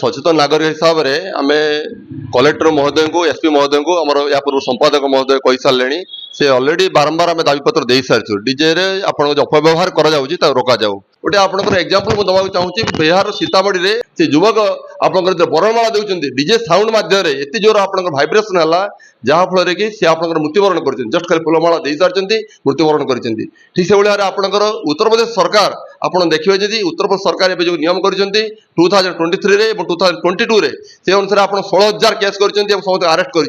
सचेतन नागरिक हिसाब से आम कलेक्टर महोदय को एसपी महोदय को आम या पूर्व संपादक महोदय कही सारे से अलरेडी बारंबार आम दाबीपत्र दे सारी डीजे आपन जो अपव्यवहार करा रोका जाऊ गोटे आपंकर एग्जांपल मुझे चाहूँगी बिहार सीतामढ़ी में से युवक आपंकर बरणमाला देउछन डीजे साउंड माध्यम एत जोर आप भाइब्रेसन है जहाँफल कि सी आप मृत्युवरण कर जस्ट खाली फुलमाला दे सारी मृत्युवरण कर ठीक से भाई आपंकर उत्तर प्रदेश सरकार आपड़ देखिए जी उत्तर प्रदेश सरकार जो नियम कर 2023 रे 2022 रे से अनुसार आप 16,000 केस कर समस्त अरेस्ट कर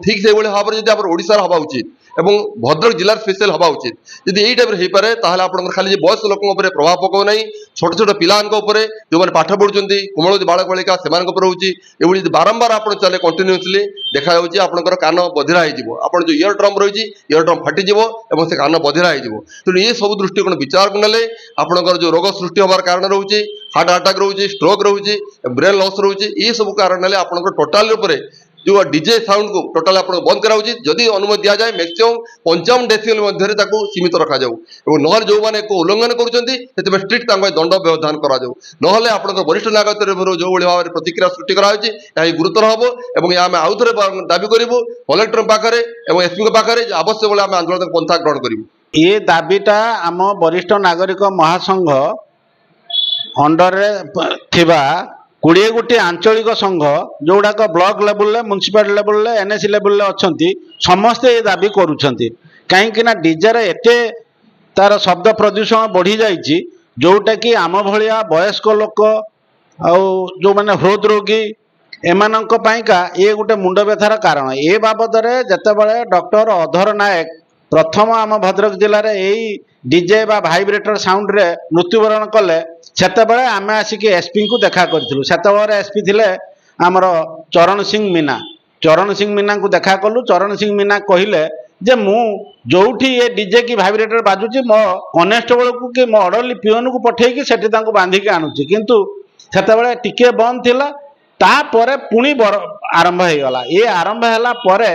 ठीक से भाव में जब ओडिशा हवा उचित एवं भद्रक जिलार स्पेशल हवा उचित जदि यही टाइप हो पाए ताहले आपनकर खाली बयस्क लोकों पर प्रभाव पकाउ नहीं छोट छोट पिलांक उपरे जो मैंने पाठ पढ़ुचंती कोमल बालक बालिका सेमानक ऊपर होची एवढी जदि बारंबार आपण चले कंटिन्यूअसली देखा जाउची आपनकर कान बधिरा हो जिवो आपण जो इयर ड्रम रही इयर ड्रम फाटी जिवो एवं से कान बधिरा हो जिवो तेणु ये सब दृष्टिकोण विचार को नेले आपनकर जो रोग सृष्टि होबार कारण रहउची हार्ट अटैक रहउची स्ट्रोक रहउची ब्रेन लॉस रहउची ये सब कारण नेले आपनकर टोटल ऊपर जो डीजे साउंड को टोटाल आप बंद करा उचित जदि अनुमति दि जाए मैक्सिमम 55 डेसिबल मध्य सीमित रखा जाऊ और नहले जो मैंने उल्लंघन करुँच स्ट्रिक्ट दंड व्यवधान करा जाऊ नहले आप वरिष्ठ नागरिक जो भाव में प्रतिक्रिया सृष्टि कराई गुरुतर हम और आम आउ थे दाबी करूँ कलेक्टर पाखे और एसपी पाखे आवश्यक बेले आम आंदोलन पंथा ग्रहण करूँ। ये दाबीटा आम वरिष्ठ नागरिक महासंघ अंडर थिबा 20 गोटी आंचलिक संघ जोड़ाक block level municipality level NAC level अच्छा समस्ते ये दाबी करुँच कहीं डीजे एते तार शब्द प्रदूषण बढ़ी जाइए जोटा कि आम भाया वयस्क लोक जो मैंने हृद रोगी एमानंक पाइका ये गोटे मुंड व्यथार कारण ए बाबद जितेबाला डॉक्टर अधर नायक प्रथम आम भद्रक जिले में यही डीजे बा भाइब्रेटर साउंड रे मृत्युवरण कले सेतेबेले आमे आसिक एसपी को देखा करूँ सेतेबेले एसपी थिले आमर चरण सिंह मीना को देखा कलु चरण सिंह मीना कहले जे मु जोठी ये डीजे की भाइब्रेटर बाजुची मो कनेस्टेबल को कि मो ऑर्डरली पिओन को पठेकी सेठी तांको बांधी के आनुची किंतु सेतेबेले टिके बंद थिला तापरे पुणी आरंभ हो गला ये आरंभ हैला परे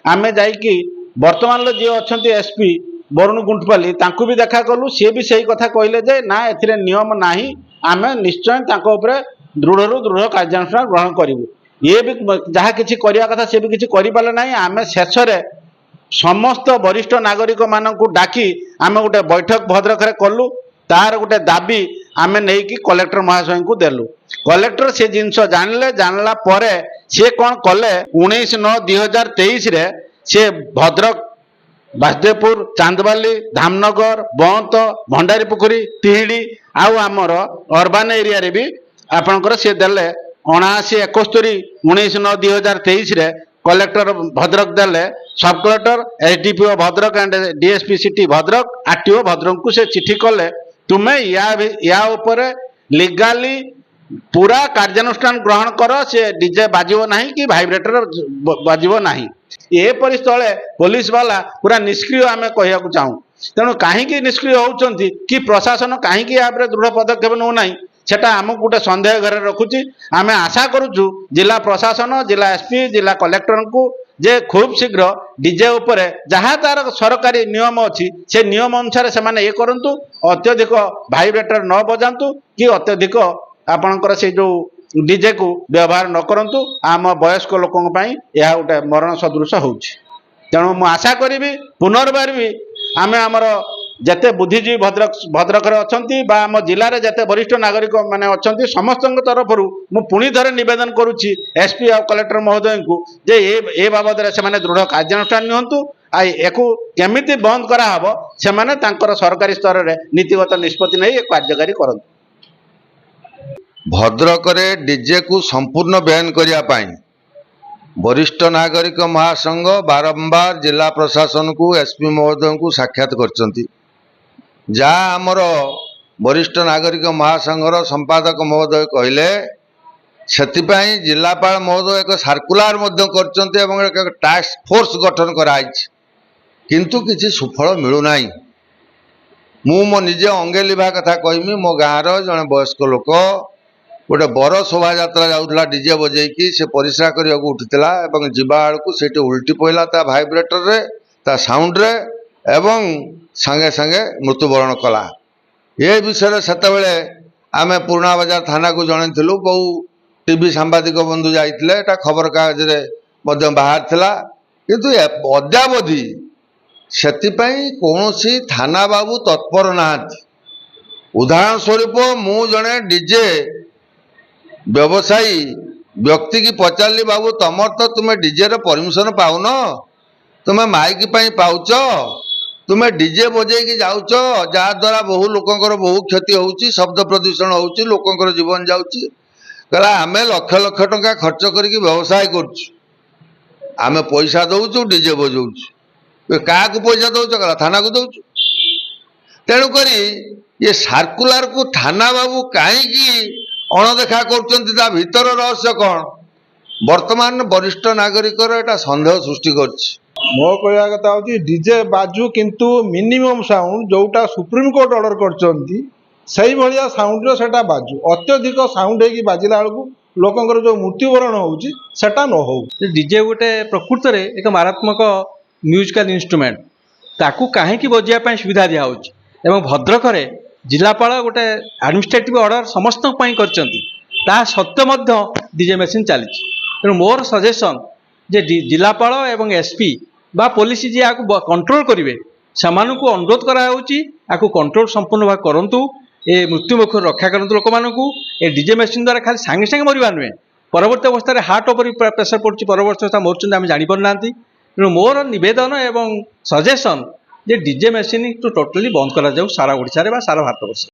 आमे जाइकी वर्तमान जी अच्छा एसपी वरुण गुंटपाली तांको भी देखा कलु सी भी सही कथा कहले जे ना एथिरे नियम नाही आमे निश्चय तांको उपरे दृढ़ दृढ़ कार्यानुष्ठान ग्रहण करूँ ये भी जहाँ किसी करिया कथा से भी किसी करि पाले नाही आमे शेष रे समस्त वरिष्ठ नागरिक मानक डाकी आमे गोटे बैठक भद्रक रे कलु तार गोटे दाबी आमे नहीं कि कलेक्टर महाशय को देलु कलेक्टर से जिनस जानला परे से कौन कले 19/9/2023 रे से भद्रक बासदेवपुर चांदबाली धामनगर बंत भंडारी पुखुरी तिहिड़ी आउ आमर अर्बान एरिया रे भी आपणकर से देले 79/71/19/2023 रे कलेक्टर भद्रक देले सब collector SDPO Bhadrak and DSP city Bhadrak RTO Bhadrak को से चिठी कले तुम्हें या ऊपर लीगाली पूरा कार्यानुष्ठान ग्रहण कर से डीजे बाजिबो नहीं कि भाइब्रेटर बाजिबो नहीं एपरी स्थले पुलिस वाला पूरा निष्क्रिय आम कहया चाहूँ तेणु कहीं निष्क्रिय होती कि प्रशासन कहीं दृढ़ पदक्षेप नौ ना सेटा आमको गोटे सन्देह घर रखुची आम आशा करुचु जिला प्रशासन जिला एसपी जिला कलेक्टर को जे खूब शीघ्र डीजे उपरे जहाँ तार सरकारी नियम अच्छी से नियम अनुसार से ये करूँ अत्यधिक भाइब्रेटर न बजातु कि अत्यधिक आपणकर से जो डीजे को व्यवहार न करंतु आम वयस्क लोकों यह गोटे मरण सदृश होछि तेणु मु आशा करी पुनर्बार भी आम आमर जेते बुद्धिजीवी भद्रक अच्छा आम जिले जेते वरिष्ठ नागरिक माने अच्छा समस्त तरफ मु पुणी थे निवेदन करुच्ची एसपी और कलेक्टर महोदय को जे ए बाबद से दृढ़ कार्यानुष्ठान नियंतु याकू केमिति बंद कराहब से सरकारी स्तर में नीतिगत निष्पत्ति नहीं कार्यकारी करंतु। भद्रक डीजे को संपूर्ण बैन करने वरिष्ठ नागरिक महासंघ बारंबार जिला प्रशासन को एसपी महोदय को साक्षात करचंती जहाँ आमर वरिष्ठ नागरिक महासंघर संपादक महोदय कहले सेतिपाई जिलापाल महोदय एक सर्कुलार करचंती एवं एक टास्क फोर्स गठन कराई किंतु किसी सुफल मिलूना मु मो निजे अंगे लिभा कथा कहमी मो गाँव जड़े वयस्क लोक गोटे बर शोभा यात्रा जाऊला डीजे बजेकी से परिश्रा करने उठीला जीवा बेलू से उल्टी पड़ा ता भाइब्रेटर रे ता साउंड रे एवं संगे संगे मृत्युवरण कला ये विषय से आम पुराणा बाजार थाना को जनइलु बहु टीवी सांबादिक बंधु जाइथिले एटा खबर कागज रे मध्य बाहर थिला किंतु अद्यावधि सेतिपई कौनसी थाना बाबू तत्पर नाहांती। उदाहरण स्वरूप मु जने डीजे व्यवसायी व्यक्ति की पचारली बाबू तमर तो तुम्हें डीजे रे परमिशन पाउन, तुम्हें माइक पई पाउच, तुम्हें डीजे बजे की जाउच जहा द्वारा बहु लोकंकर बहु क्षति होउची, शब्द प्रदूषण होउची, लोकंकर जीवन जाउची। कहला आमे लक्ष लक्ष टंका खर्च करके व्यवसाय करछु, आमे पैसा दउछु डीजे बजाउछु, क्या पैसा दउछ कहला थाना को दउछु। तेणु करी ये सर्कुलर को थाना बाबू कहीं अणदेखा करछन्ती ता भीतर रहस्य कौन वर्तमान वरिष्ठ नागरिकर एटा संदेह सृष्टि करछि। मो कहया कथा होची डीजे बाजू किंतु मिनिमम साउंड जोटा सुप्रीम कोर्ट ऑर्डर करछन्ती सही भलिया साउंड रो सेटा बाजू, अत्यधिक साउंड हेकी बाजिला बेलू लोकंकर जो मृत्युवरण होउची सेटा न हो। डीजे गोटे प्रकृत रे एक मारात्मक म्यूजिकल इंस्ट्रूमेंट ताकू कहीं बजाइया ପାଇଁ सुविधा दिया होची एवं भद्रक रे जिलापाल गोटे एडमिनिस्ट्रेटिव ऑर्डर समस्त करछन्ती ता सत्य मध्य डीजे मेसिन चली। तेणु मोर सजेशन जे जिलापाल एवं एसपी बा पुलिस जी आपको कंट्रोल करेंगे से अनुरोध कराऊँगी आपको कंट्रोल संपूर्ण भाव करूँ, ए मृत्युमुख रक्षा करूँ लोक मानू। ए डीजे मेसिन द्वारा खाली सांगे सांगे मरवा नुहे, परवर्त अवस्था हार्ट उपर प्रेसर पड़ती, परवर्त अवस्था मरुँच आम जापर ना। तेणु मोर नवेदन एवं सजेसन जे डीजे मेसिन टोटाली बंद करा जाऊ सारा ओडिशा रे बा सारा भारत वर्ष।